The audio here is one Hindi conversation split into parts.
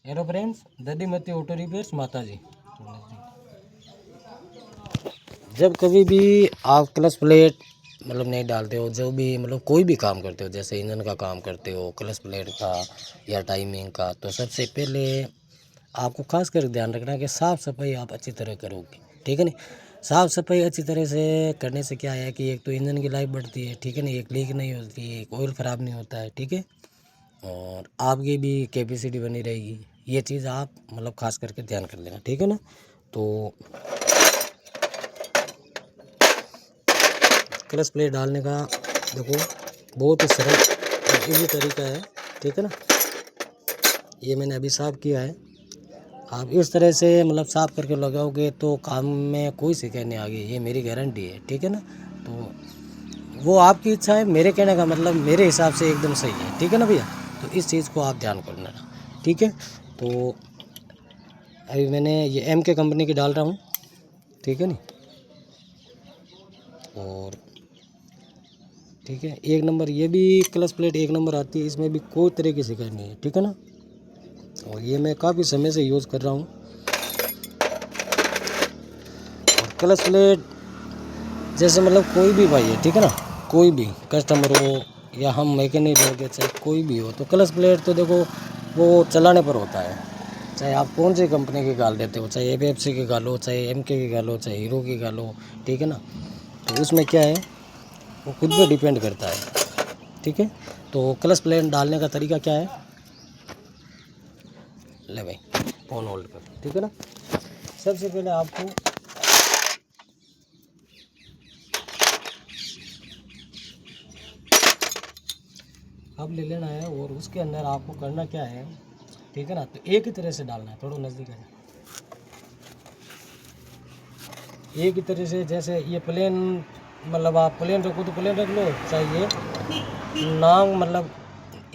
हेलो फ्रेंड्स, ददीमती ऑटो रिपेयर्स माता जी। जब कभी भी आप क्लच प्लेट नहीं डालते हो, जो भी कोई भी काम करते हो, जैसे इंजन का काम करते हो, क्लच प्लेट का या टाइमिंग का, तो सबसे पहले आपको खास कर ध्यान रखना कि साफ़ सफाई आप अच्छी तरह करोगे। ठीक है नहीं? साफ़ सफाई अच्छी तरह से करने से क्या है कि एक तो इंजन की लाइफ बढ़ती है, ठीक है नहीं, एक लीक नहीं होती है, एक ऑयल ख़राब नहीं होता है, ठीक है, और आपकी भी कैपेसिटी बनी रहेगी। ये चीज़ आप खास करके ध्यान कर लेना, ठीक है ना। तो क्लच प्लेट डालने का देखो बहुत ही सरल और इजी तरीका है, ठीक है ना। ये मैंने अभी साफ़ किया है। आप इस तरह से साफ़ करके लगाओगे तो काम में कोई शिकायत नहीं आएगी, ये मेरी गारंटी है, ठीक है ना। तो वो आपकी इच्छा है, मेरे कहने का मेरे हिसाब से एकदम सही है, ठीक है ना भैया। तो इस चीज़ को आप ध्यान कर लेना, ठीक है। तो अभी मैंने ये एम के कंपनी की डाल रहा हूँ, ठीक है नी। और ठीक है, एक नंबर ये भी क्लच प्लेट एक नंबर आती है, इसमें भी कोई तरह की शिकायत नहीं है, ठीक है ना। और ये मैं काफ़ी समय से यूज़ कर रहा हूँ। और क्लच प्लेट जैसे कोई भी भाई है, ठीक है ना, कोई भी कस्टमर हो या हम मैकेनिक हो गए, चाहे कोई भी हो, तो क्लच प्लेट तो देखो वो चलाने पर होता है। चाहे आप कौन सी कंपनी की गाल देते हो, चाहे एफएफसी की गालो, चाहे एमके की गालो, चाहे हीरो की गालो, ठीक है ना। तो उसमें क्या है, वो खुद पे डिपेंड करता है, ठीक है। तो क्लच प्लेट डालने का तरीका क्या है, ले भाई फोन होल्ड कर, ठीक है ना। सबसे पहले आपको अब ले लेना है और उसके अंदर आपको करना क्या है, ठीक है ना। तो एक ही तरह से डालना है, थोड़ा नज़दीक है, एक ही तरह से। जैसे ये प्लेन आप प्लेन रखो तो प्लेन रख लो, चाहे ये नाम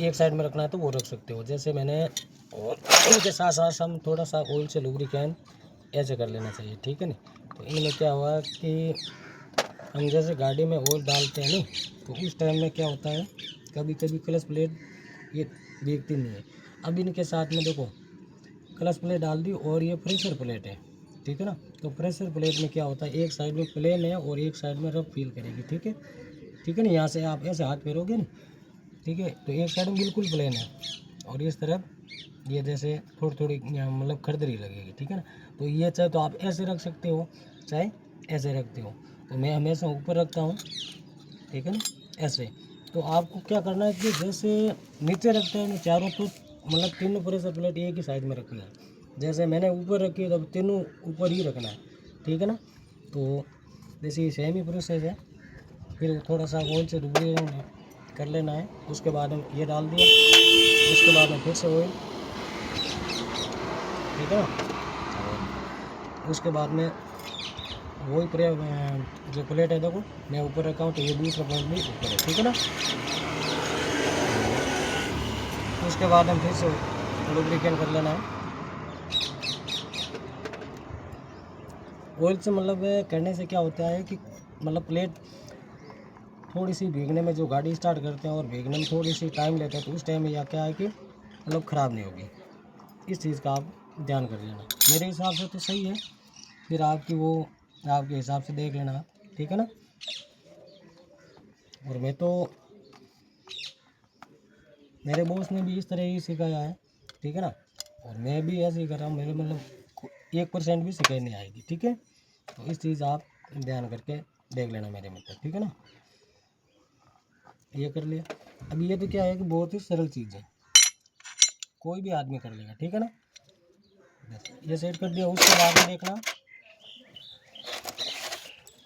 एक साइड में रखना है तो वो रख सकते हो, जैसे मैंने। और इनके साथ साथ हम थोड़ा सा ऑयल से लुब्रिकेंट ऐसे कर लेना चाहिए, ठीक है ना। तो इनमें क्या हुआ कि हम जैसे गाड़ी में ऑयल डालते हैं ना, तो उस टाइम में क्या होता है, कभी कभी क्लच प्लेट ये देखती नहीं है। अब इनके साथ में देखो क्लच प्लेट डाल दी और ये प्रेशर प्लेट है, ठीक है ना। तो प्रेशर प्लेट में क्या होता है, एक साइड में प्लेन है और एक साइड में रफ फील करेगी, ठीक है, ठीक है ना। यहाँ से आप ऐसे हाथ फेरोगे ना, ठीक है, तो एक साइड में बिल्कुल प्लेन है और इस तरफ ये जैसे थोड़ी थोड़ी खरदरी लगेगी, ठीक है ना। तो ये चाहे तो आप ऐसे रख सकते हो, चाहे ऐसे रखते हो। तो मैं हमेशा ऊपर रखता हूँ, ठीक है ना, ऐसे। तो आपको क्या करना है कि जैसे नीचे रखते हैं ना चारों, तो तीनों प्रेशर प्लेट एक ही साइड में रखना है। जैसे मैंने ऊपर रखी है, तो तीनों ऊपर ही रखना है, ठीक है ना। तो जैसे सेम ही प्रोसेस है, फिर थोड़ा सा ऑयल से लुब्रिकेट कर लेना है। उसके बाद में ये डाल दिया, उसके बाद में फिर से ऑयल, ठीक है ना। और उसके बाद में वही जो प्लेट है देखो मैं ऊपर रखा हूँ, तो ये दूसरा पॉइंट भी ऊपर है, ठीक है ना। उसके बाद हम फिर से लुब्रिकेट कर लेना है ऑयल से। करने से क्या होता है कि प्लेट थोड़ी सी भीगने में, जो गाड़ी स्टार्ट करते हैं और भीगने में थोड़ी सी टाइम लेता है, तो उस टाइम में या क्या है कि ख़राब नहीं होगी। इस चीज़ का आप ध्यान कर लेना। मेरे हिसाब से तो सही है, फिर आपके हिसाब से देख लेना, ठीक है ना। और मैं तो, मेरे बॉस ने भी इस तरह ही सिखाया है, ठीक है ना। और मैं भी ऐसे ही कर रहा हूँ, मेरे 1% भी शिकायत नहीं आएगी, ठीक है। तो इस चीज़ आप ध्यान करके देख लेना मेरे मित्र, ठीक है ना। ये कर लिया। अभी ये तो क्या है कि बहुत ही सरल चीज़ है, कोई भी आदमी कर लेगा, ठीक है ना। ये सेट कर दिया। उसके बाद में देखना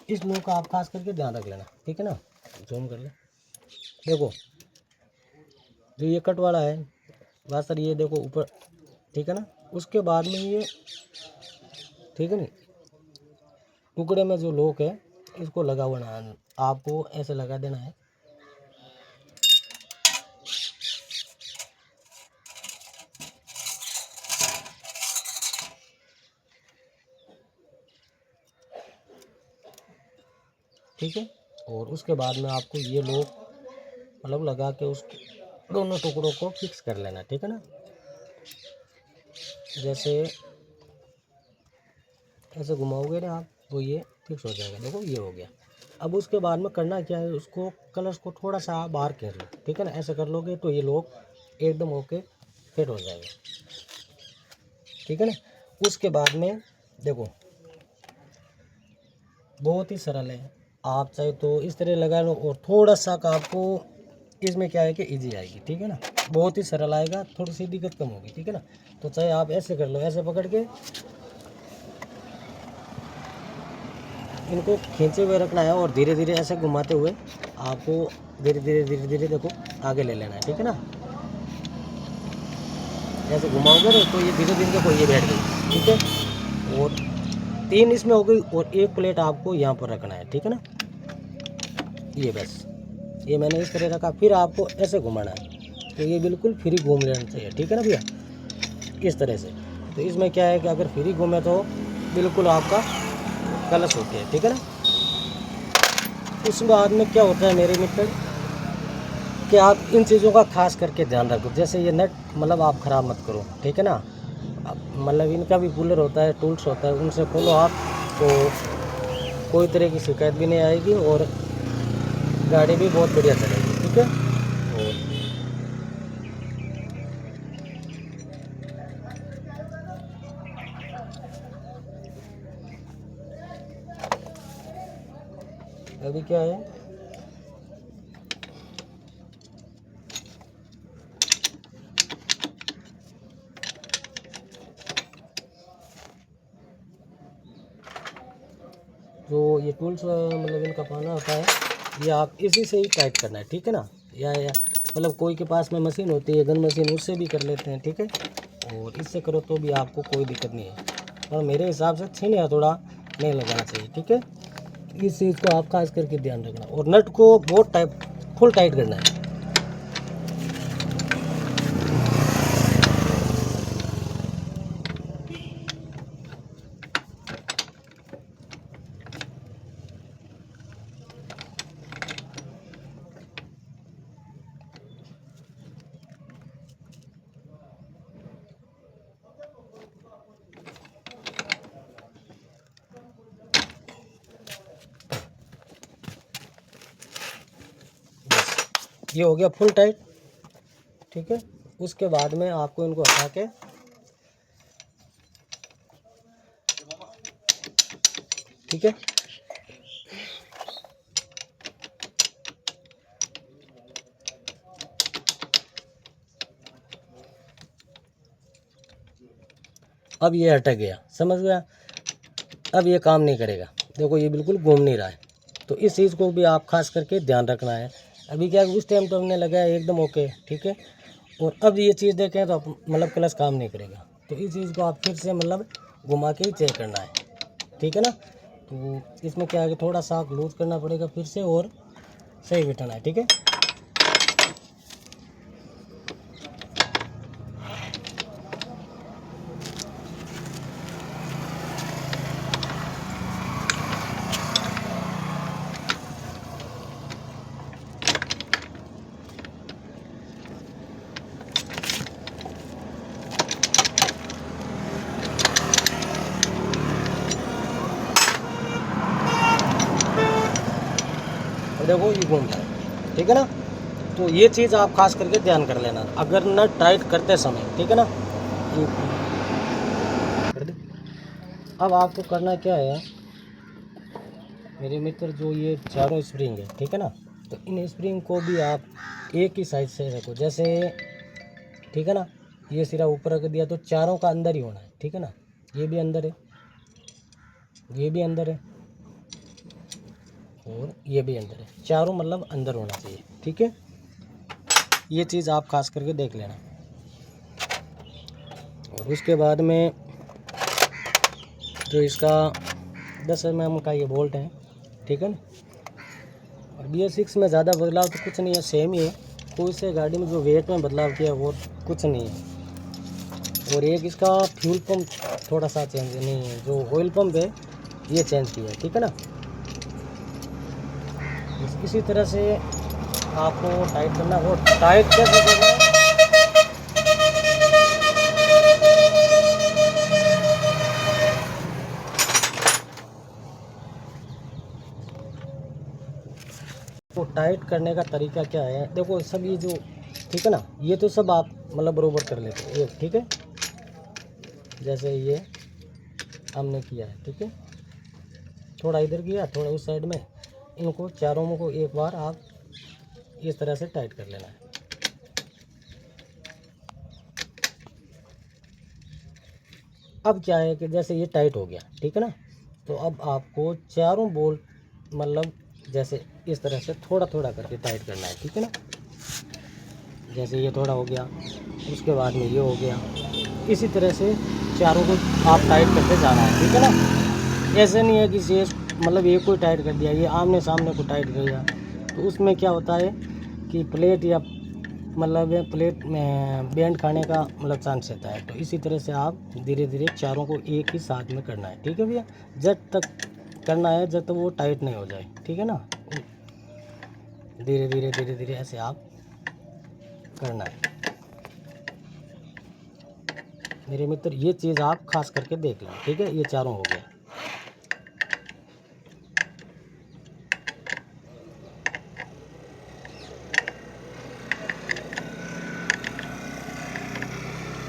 इस लूप का आप खास करके ध्यान रख लेना, ठीक है ना। जूम कर ले, देखो जो ये कट वाला है बस सर, ये देखो ऊपर, ठीक है ना। उसके बाद में ये, ठीक है नहीं, टुकड़े में जो लॉक है इसको लगा हुआ ना, आपको ऐसे लगा देना है, ठीक है। और उसके बाद में आपको ये लॉक लगा के उस दोनों टुकड़ों को फिक्स कर लेना, ठीक है ना। जैसे ऐसे घुमाओगे ना आप तो ये फिक्स हो जाएगा। देखो ये हो गया। अब उसके बाद में करना क्या है, उसको कलर्स को थोड़ा सा बाहर कर लो, ठीक है ना। ऐसे कर लोगे तो ये लोग एकदम ओके फिट हो जाएगा, ठीक है ना। उसके बाद में देखो बहुत ही सरल है, आप चाहे तो इस तरह लगा लो और थोड़ा सा का आपको इसमें क्या है कि इजी आएगी, ठीक है ना। बहुत ही सरल आएगा, थोड़ी सी दिक्कत कम होगी, ठीक है ना। तो चाहे आप ऐसे कर लो, ऐसे पकड़ के इनको खींचे हुए रखना है और धीरे धीरे ऐसे घुमाते हुए आपको धीरे धीरे देखो आगे ले लेना है, ठीक है ना। ऐसे घुमाओगे ना तो ये धीरे धीरे देखो ये बैठ गई, ठीक है। और 3 इसमें हो गई और 1 प्लेट आपको यहाँ पर रखना है, ठीक है ना। ये बस ये मैंने इस तरह रखा, फिर आपको ऐसे घुमाना है तो ये बिल्कुल फ्री घूम लेना चाहिए, ठीक है ना भैया, इस तरह से। तो इसमें क्या है कि अगर फ्री घूमे तो बिल्कुल आपका कलश होती है, ठीक है ना। उस बाद में क्या होता है मेरे मित्र कि आप इन चीज़ों का खास करके ध्यान रखो। जैसे ये नट मतलब आप ख़राब मत करो, ठीक है ना। मतलब इनका भी पुलर होता है, टूल्स होता है, उनसे खोलो आप तो कोई तरह की शिकायत भी नहीं आएगी और गाड़ी भी बहुत बढ़िया चलेगी, ठीक है। और अभी क्या है, जो ये टूल्स मतलब इनका पाना होता है, ये आप इसी से ही टाइट करना है, ठीक है ना। या मतलब कोई के पास में मशीन होती है, गन मशीन, उससे भी कर लेते हैं, ठीक है। और इससे करो तो भी आपको कोई दिक्कत नहीं है, और मेरे हिसाब से छीन या थोड़ा नहीं लगाना चाहिए, ठीक है। इस चीज़ को आप खास करके ध्यान रखना और नट को बहुत फुल टाइट करना है। ये हो गया फुल टाइट, ठीक है। उसके बाद में आपको इनको हटा के ठीक है, अब ये हट गया, समझ गया। अब ये काम नहीं करेगा, देखो ये बिल्कुल घूम नहीं रहा है। तो इस चीज़ को भी आप खास करके ध्यान रखना है। अभी क्या उस टाइम तो हमने लगाया एकदम ओके, ठीक है। और अब ये चीज़ देखें तो मतलब क्लच काम नहीं करेगा, तो इस चीज़ को आप फिर से मतलब घुमा के ही चेक करना है, ठीक है ना। तो इसमें क्या है कि थोड़ा सा लूज करना पड़ेगा फिर से और सही बिठाना है, ठीक है। देखो ये घूम रहा है, ठीक है ना। तो ये चीज़ आप खास करके ध्यान कर लेना अगर नट टाइट करते समय, ठीक है ना। ये कर दे। अब आपको करना क्या है मेरे मित्र, जो ये चारों स्प्रिंग है, ठीक है ना। तो इन स्प्रिंग को भी आप एक ही साइड से रखो, जैसे ठीक है ना। ये सिरा ऊपर रख दिया तो चारों का अंदर ही होना है, ठीक है ना। ये भी अंदर है, ये भी अंदर है और ये भी अंदर है, चारों मतलब अंदर होना चाहिए, ठीक है। ये चीज़ आप खास करके देख लेना। और उसके बाद में जो इसका 10 mm का ये बोल्ट है, ठीक है ना। और BS6 में ज़्यादा बदलाव तो कुछ नहीं है, सेम ही है। कोई से गाड़ी में जो वेट में बदलाव किया वो कुछ नहीं है। और एक इसका फ्यूल पंप थोड़ा सा चेंज नहीं है, जो ऑयल पंप है ये चेंज किया है, ठीक है ना। इसी तरह से आपको टाइट करना, और टाइट कैसे करना है टाइट करने का तरीका क्या है, देखो सब ये जो, ठीक है ना, ये तो सब आप मतलब बरोबर कर लेते हो, ये ठीक है, जैसे ये हमने किया है, ठीक है, थोड़ा इधर किया, थोड़ा उस साइड में, इनको चारों को एक बार आप इस तरह से टाइट कर लेना है। अब क्या है कि जैसे ये टाइट हो गया, ठीक है ना, तो अब आपको चारों बोल्ट मतलब जैसे इस तरह से थोड़ा थोड़ा करके टाइट करना है, ठीक है ना, जैसे ये थोड़ा हो गया, उसके बाद में ये हो गया, इसी तरह से चारों को आप टाइट करते जाना है, ठीक है ना। ऐसे नहीं है कि ये मतलब एक को टाइट कर दिया, ये आमने सामने को टाइट कर दिया, तो उसमें क्या होता है कि प्लेट या मतलब प्लेट में बैंड खाने का मतलब चांस रहता है। तो इसी तरह से आप धीरे धीरे चारों को एक ही साथ में करना है, ठीक है भैया, जब तक करना है जब तक वो टाइट नहीं हो जाए, ठीक है ना, धीरे धीरे धीरे धीरे ऐसे आप करना है मेरे मित्र। ये चीज़ आप खास करके देख लें, ठीक है, ये चारों हो गया।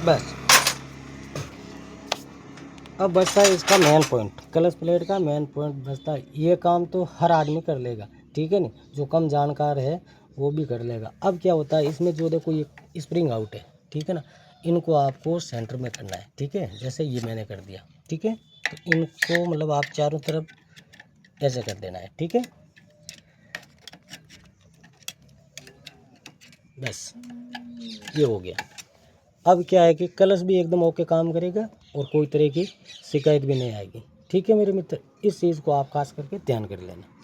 बस अब बचता है इसका मेन पॉइंट, क्लच प्लेट का मेन पॉइंट बचता है। ये काम तो हर आदमी कर लेगा, ठीक है नहीं, जो कम जानकार है वो भी कर लेगा। अब क्या होता है इसमें, जो देखो ये स्प्रिंग आउट है, ठीक है ना, इनको आपको सेंटर में करना है, ठीक है, जैसे ये मैंने कर दिया, ठीक है, तो इनको मतलब आप चारों तरफ ऐसे कर देना है, ठीक है, बस ये हो गया। अब क्या है कि कलश भी एकदम ओके काम करेगा और कोई तरह की शिकायत भी नहीं आएगी, ठीक है मेरे मित्र, इस चीज़ को आप खास करके ध्यान कर लेना।